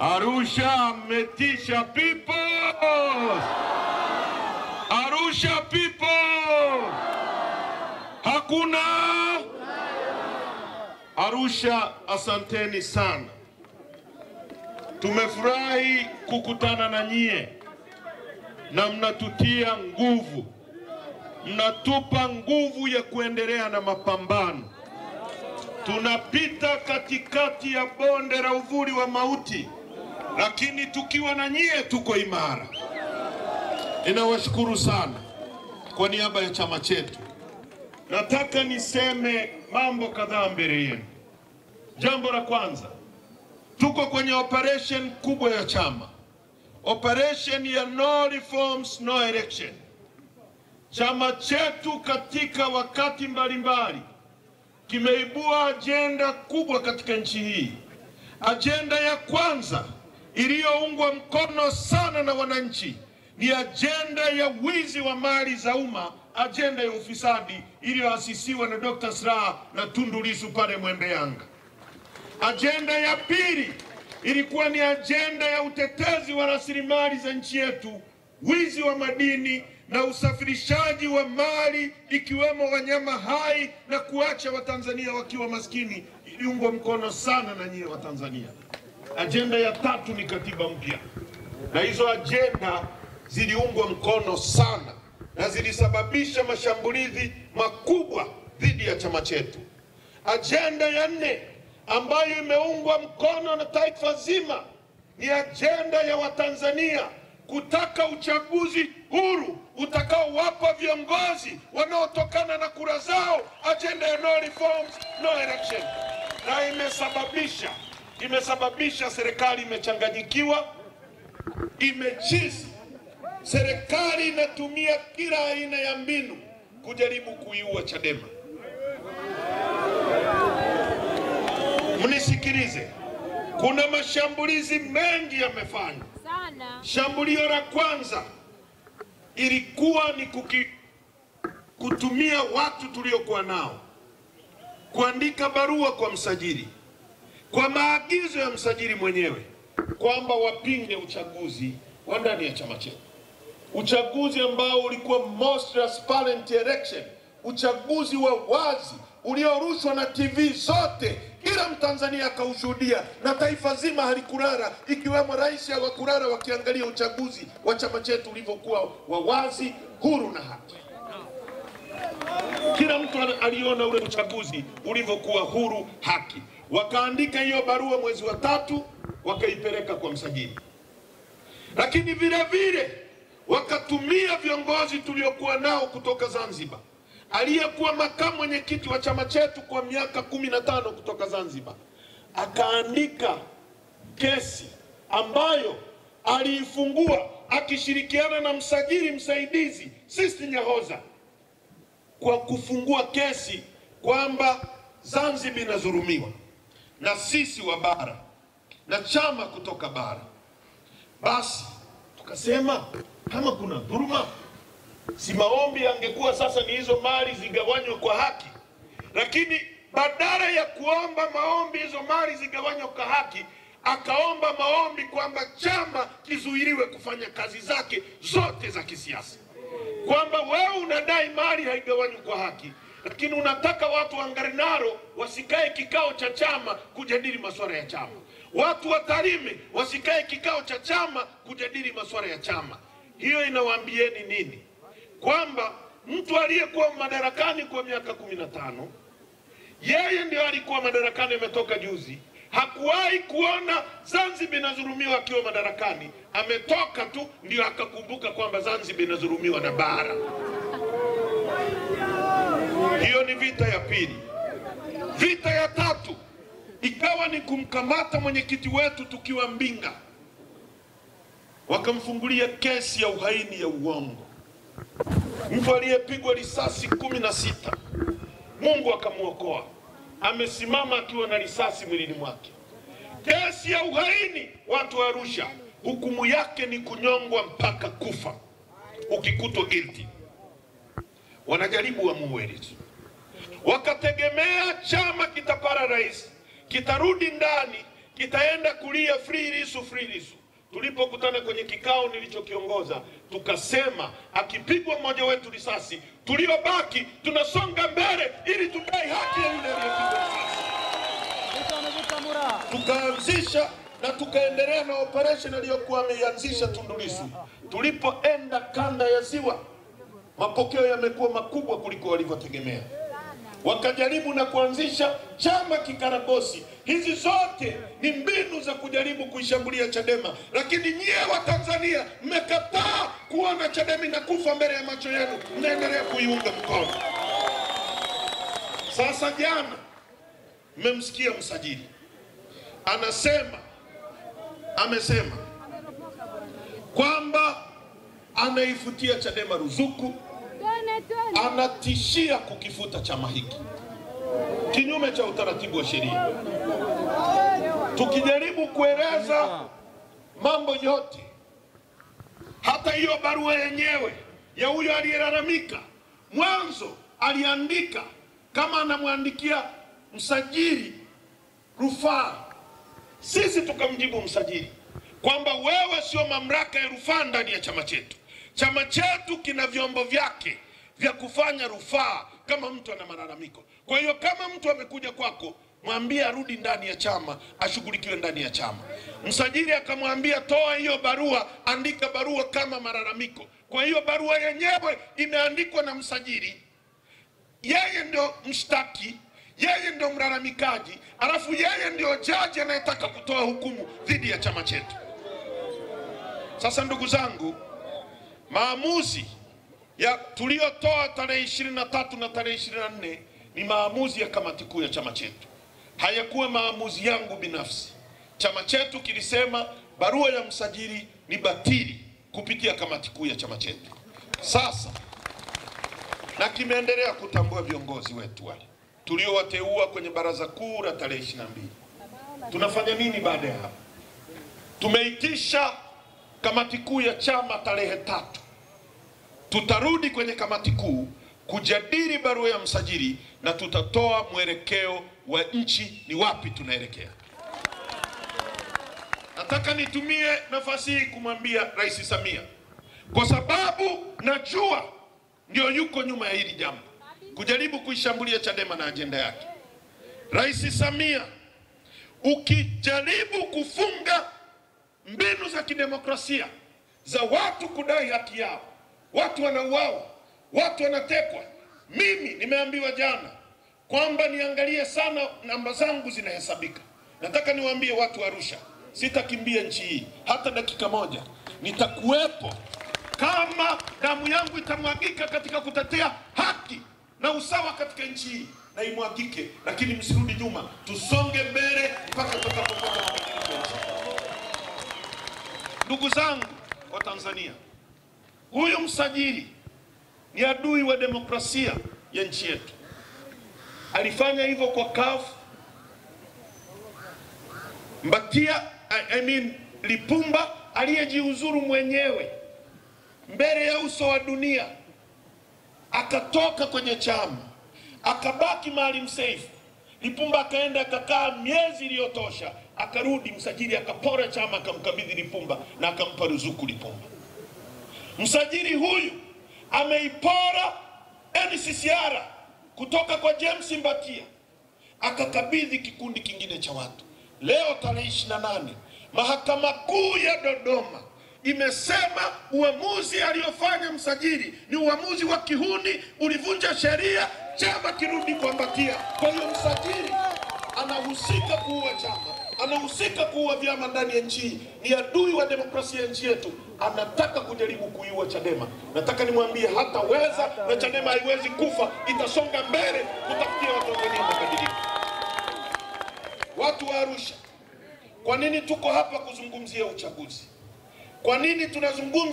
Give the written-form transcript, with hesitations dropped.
Arusha metisha people. Arusha people. Hakuna. Arusha, asanteni sana. Tumefurahi kukutana na nyie na mnatutia nguvu. Mnatupa nguvu ya kuendelea na mapambano. Tunapita katikati ya bonde la uvuli wa mauti, lakini tukiwa na nyie tuko imara. Ninawashukuru sana kwa niaba ya chama chetu. Nataka niseme mambo kadhaa mbele yenu. Jambo la kwanza, tuko kwenye operation kubwa ya chama. Operation ya no reforms, no election. Chama chetu katika wakati mbalimbali kimeibua ajenda kubwa katika nchi hii. Ajenda ya kwanza iliyoungwa mkono sana na wananchi ni ajenda ya wizi wa mali za umma, ajenda ya ufisadi iliyoasisiwa na Dr. Slaa na Tundu Lissu pale Mwembe Yanga. Ajenda ya pili ilikuwa ni ajenda ya utetezi wa rasilimali za nchi yetu, wizi wa madini na usafirishaji wa mali ikiwemo wanyama hai na kuacha Watanzania wakiwa maskini, iliungwa mkono sana na nyie Watanzania. Ajenda ya tatu ni katiba mpya, na hizo ajenda ziliungwa mkono sana na zilisababisha mashambulizi makubwa dhidi ya chama chetu. Ajenda ya nne ambayo imeungwa mkono na taifa zima ni ajenda ya Watanzania kutaka uchaguzi huru utakaowapa viongozi wanaotokana na kura zao, ajenda ya no reforms, no election. Na imesababisha serikali imechanganyikiwa, imechizi. Serikali inatumia kila aina ya mbinu kujaribu kuiua Chadema. Mnisikilize, kuna mashambulizi mengi yamefanywa. Shambulio la kwanza ilikuwa ni kutumia watu tuliokuwa nao kuandika barua kwa msajili kwa maagizo ya msajili mwenyewe kwamba wapinge uchaguzi wa ndani ya chama chetu, uchaguzi ambao ulikuwa most transparent election, uchaguzi wa wazi uliorushwa na TV zote, kila Mtanzania akaushuhudia na taifa zima halikulala, ikiwemo rais hawakulala wakiangalia uchaguzi wa chama chetu ulivyokuwa wa wazi, huru na haki. Kila mtu aliona ule uchaguzi ulivyokuwa huru, haki. Wakaandika hiyo barua mwezi wa 3, wakaipeleka kwa msajili. Lakini vile vile wakatumia viongozi tuliokuwa nao kutoka Zanzibar. Aliyekuwa makamu mwenyekiti wa chama chetu kwa miaka 15 kutoka Zanzibar akaandika kesi ambayo aliifungua akishirikiana na msajili msaidizi Sisti Nyahoza, kwa kufungua kesi kwamba Zanzibar inadhulumiwa na sisi wa bara na chama kutoka bara. Basi tukasema kama kuna dhuluma, si maombi angekuwa sasa ni hizo mali zigawanywe kwa haki. Lakini badala ya kuomba maombi hizo mali zigawanywe kwa haki, akaomba maombi kwamba chama kizuiliwe kufanya kazi zake zote za kisiasa. Kwamba wewe unadai mali haigawanywi kwa haki, lakini unataka watu wa Ngarenaro wasikae kikao cha chama kujadili masuala ya chama. Watu wa Tarime wasikae kikao cha chama kujadili masuala ya chama. Hiyo inawaambieni nini? Kwamba mtu aliyekuwa madarakani kwa miaka 15, yeye ndio alikuwa madarakani, ametoka juzi, hakuwahi kuona Zanzibar inadhulumiwa akiwa madarakani. Ametoka tu ndio akakumbuka kwamba Zanzibar inadhulumiwa na bara. Hiyo ni vita ya pili. Vita ya tatu ikawa ni kumkamata mwenyekiti wetu tukiwa Mbinga. Wakamfungulia kesi ya uhaini ya uongo. Mtu aliyepigwa risasi 16, Mungu akamuokoa, amesimama akiwa na risasi mwilini mwake. Kesi ya uhaini, watu wa Arusha, hukumu yake ni kunyongwa mpaka kufa ukikutwa guilty. Wanajaribu wamuue. Wakategemea chama kitapara rais, kitarudi ndani, kitaenda kulia free Lissu, free Lissu. Tulipokutana kwenye kikao nilichokiongoza, tukasema akipigwa mmoja wetu risasi, tuliobaki tunasonga mbele ili tudai haki ya yule aliyepigwa risasi. Tukaanzisha na tukaendelea na operation aliyokuwa ameianzisha Tundu Lissu. Tulipoenda kanda ya Ziwa, mapokeo yamekuwa makubwa kuliko walivyotegemea. Wakajaribu na kuanzisha chama kikaragosi. Hizi zote ni mbinu za kujaribu kuishambulia Chadema, lakini nyie wa Tanzania mmekataa kuona Chadema inakufa mbele ya macho yenu, mnaendelea kuiunga mkono. Sasa jana mmemsikia msajili amesema kwamba anaifutia Chadema ruzuku, anatishia kukifuta chama hiki kinyume cha utaratibu wa sheria. Tukijaribu kueleza mambo yote, hata hiyo barua yenyewe ya huyo aliyelalamika, mwanzo aliandika kama anamwandikia msajili rufaa. Sisi tukamjibu msajili kwamba wewe sio mamlaka ya rufaa ndani ya chama chetu. Chama chetu kina vyombo vyake vya kufanya rufaa kama mtu ana malalamiko. Kwa hiyo kama mtu amekuja kwako, mwambie arudi ndani ya chama, ashughulikiwe ndani ya chama. Msajili akamwambia toa hiyo barua, andika barua kama malalamiko. Kwa hiyo barua yenyewe imeandikwa na msajili, yeye ndio mshtaki, yeye ndio mlalamikaji, alafu yeye ndio jaji anayetaka kutoa hukumu dhidi ya chama chetu. Sasa ndugu zangu, maamuzi ya tuliotoa tarehe 23 na tarehe 24 ni maamuzi ya kamati kuu ya chama chetu. Hayakuwa maamuzi yangu binafsi. Chama chetu kilisema barua ya msajili ni batili kupitia kamati kuu ya chama chetu. Sasa na kimeendelea kutambua viongozi wetu wale tuliowateua kwenye baraza kuu la tarehe 22. Tunafanya nini baada ya hapo? Tumeitisha kamati kuu ya chama tarehe 3. Tutarudi kwenye kamati kuu kujadili barua ya msajili na tutatoa mwelekeo wa nchi ni wapi tunaelekea. Nataka nitumie nafasi hii kumwambia Rais Samia, kwa sababu najua ndio yuko nyuma ya hili jambo, kujaribu kuishambulia Chadema na ajenda yake. Rais Samia, ukijaribu kufunga mbinu za kidemokrasia za watu kudai haki yao, watu wanauawa, watu wanatekwa. Mimi nimeambiwa jana kwamba niangalie sana namba zangu zinahesabika. Nataka niwaambie watu wa Arusha, sitakimbia nchi hii hata dakika moja. Nitakuwepo kama damu yangu itamwagika katika kutetea haki na usawa katika nchi hii, na imwagike, lakini msirudi nyuma, tusonge mbele mpaka tutakapopata mabadiliko. Ndugu zangu wa Tanzania, huyu msajili ni adui wa demokrasia ya nchi yetu. Alifanya hivyo kwa CUF. Lipumba aliyejiuzuru mwenyewe mbele ya uso wa dunia, akatoka kwenye chama, akabaki Maalim Seif. Lipumba akaenda akakaa miezi iliyotosha, akarudi, msajili akapora chama, akamkabidhi Lipumba na akampa ruzuku Lipumba. Msajili huyu ameipora NCCR kutoka kwa James Mbatia, akakabidhi kikundi kingine cha watu. Leo tarehe 28, Mahakama Kuu ya Dodoma imesema uamuzi aliofanya msajili ni uamuzi wa kihuni, ulivunja sheria, chama kirudi kwa Mbatia. Kwa hiyo msajili anahusika kuua chama, anahusika kuua vyama ndani ya nchi. Ni adui wa demokrasia ya nchi yetu, anataka kujaribu kuiua Chadema. Nataka nimwambie hataweza, na Chadema haiwezi kufa, itasonga mbele kutafutia Watanzania mabadiliko. Watu wa Arusha, kwa nini tuko hapa kuzungumzia uchaguzi? Kwa nini tunazungumza